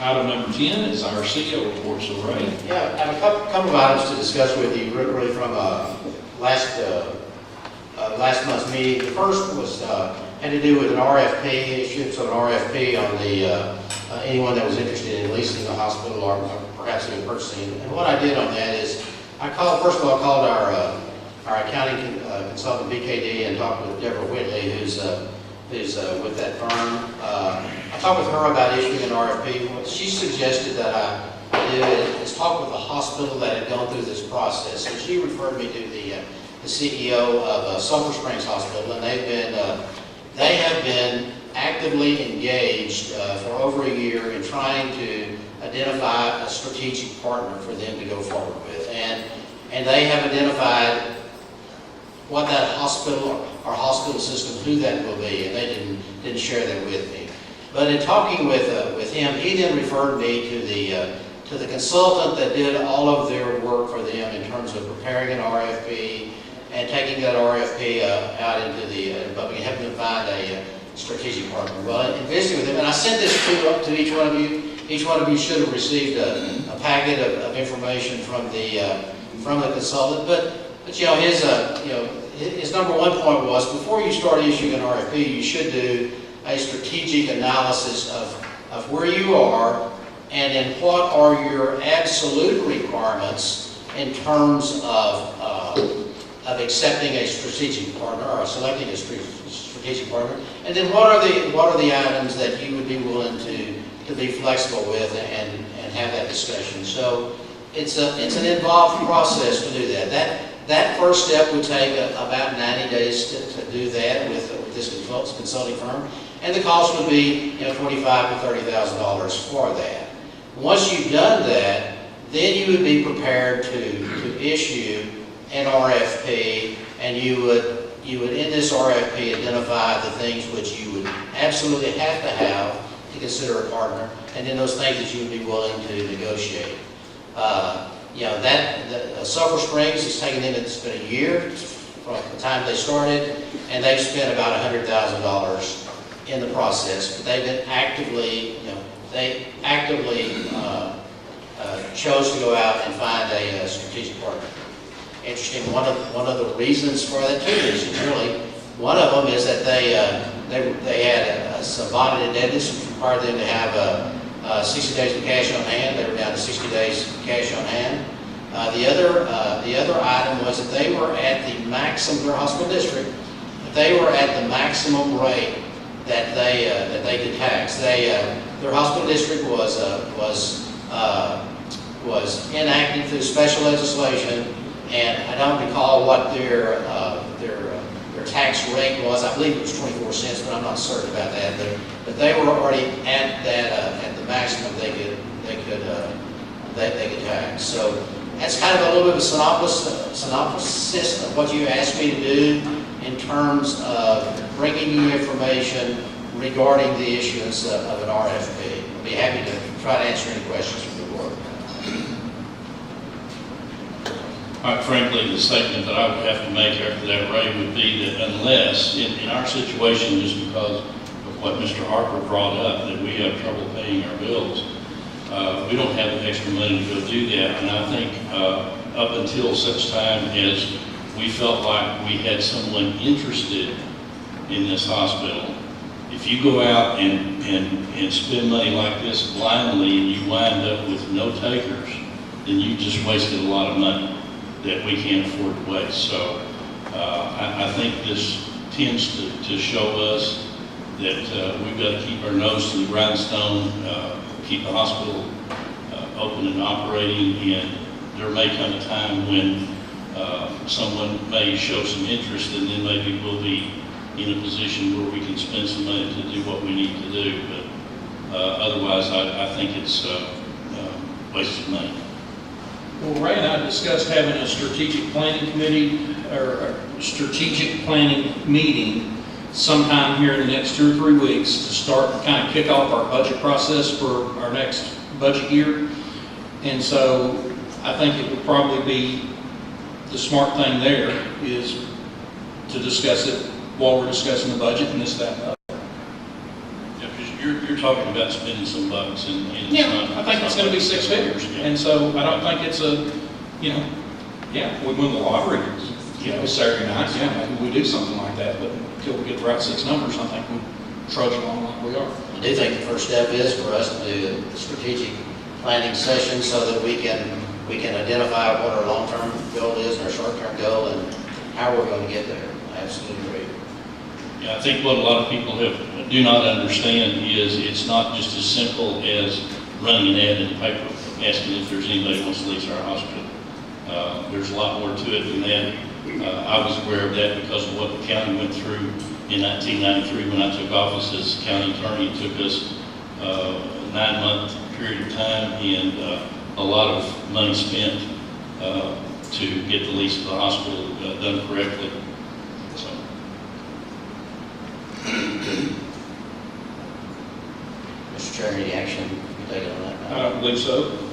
Item number 10 is our CEO report, so Ray. Yeah, I have a couple of items to discuss with you, really from last month's meeting. The first was had to do with an RFP, issuance of an RFP on the anyone that was interested in leasing the hospital or perhaps even purchasing. And what I did on that is first of all, I called our accounting consultant BKD and talked with Deborah Whitley, who's with that firm. I talked with her about issuing an RFP. What she suggested that I do is talk with the hospital that had gone through this process. So she referred me to the CEO of Sulphur Springs Hospital, and they have been actively engaged for over a year in trying to identify a strategic partner for them to go forward with. And they have identified what that hospital or hospital system, who that will be, and they didn't share that with me. But in talking with him, he then referred me to the consultant that did all of their work for them in terms of preparing an RFP and taking that RFP out into the public and helping them find a strategic partner. Well, in visiting with him, and I sent this to each one of you. Each one of you should have received a packet of information from the consultant. But his number one point was, before you start issuing an RFP, you should do a strategic analysis of where you are and then what are your absolute requirements in terms of accepting a strategic partner or selecting a strategic partner, and then what are the items that you would be willing to be flexible with and have that discussion. So it's an involved process to do that. That first step would take about 90 days to do that with this consulting firm, and the cost would be $25,000 to $30,000 for that. Once you've done that, then you would be prepared to issue an RFP, and you would in this RFP identify the things which you would absolutely have to consider a partner, and then those things that you would be willing to negotiate. Sulphur Springs has taken them, it's been a year from the time they started, and they've spent about $100,000 in the process. But they've been actively chose to go out and find a strategic partner. Interesting. One of the reasons for that, two reasons really. One of them is that they had some bonded indebtedness, which required them to have 60 days of cash on hand. They were down to 60 days of cash on hand. The other item was that they were at the maximum, their hospital district, they were at the maximum rate that they could tax. Their hospital district was enacted through special legislation, and I don't recall what their tax rate was. I believe it was 24 cents, but I'm not certain about that. But they were already at that at the maximum they could tax. So that's kind of a little bit of a synopsis of what you asked me to do in terms of bringing you information regarding the issuance of an RFP. I'll be happy to try to answer any questions from the board. Frankly, the statement that I would have to make after that, Ray, would be that unless, in our situation, just because of what Mr. Harper brought up, that we have trouble paying our bills, we don't have the extra money to go do that. And I think up until such time as we felt like we had someone interested in this hospital, if you go out and spend money like this blindly and you wind up with no takers, then you just wasted a lot of money that we can't afford to waste. So I think this tends to show us that we've got to keep our nose to the grindstone, keep the hospital open and operating, and there may come a time when someone may show some interest, and then maybe we'll be in a position where we can spend some money to do what we need to do. But otherwise, I think it's wasted money. Well, Ray and I discussed having a strategic planning committee or a strategic planning meeting sometime here in the next 2 or 3 weeks to start kind of kick off our budget process for our next budget year. And so I think it would probably be the smart thing there is to discuss it while we're discussing the budget and this, that, and the other. Yeah, because you're talking about spending some bucks and it's Yeah, not. I think it's gonna be six figures, Yeah. and so I don't think it's a, you know, yeah, we win the lottery, you know, Saturday night, yeah, maybe we do something like that, but until we get the right six numbers, I think we trudge along like we are. I do think the first step is for us to do the strategic planning session so that we can identify what our long-term goal is and our short-term goal and how we're going to get there. I absolutely agree. Yeah, I think what a lot of people do not understand is it's not just as simple as running an ad in the paper, asking if there's anybody who wants to lease our hospital. There's a lot more to it than that. I was aware of that because of what the county went through in 1993 when I took office as county attorney. It took us a 9-month period of time and a lot of money spent to get the lease of the hospital done correctly. So. Mr. Chair, any action you taking on that? I don't believe so.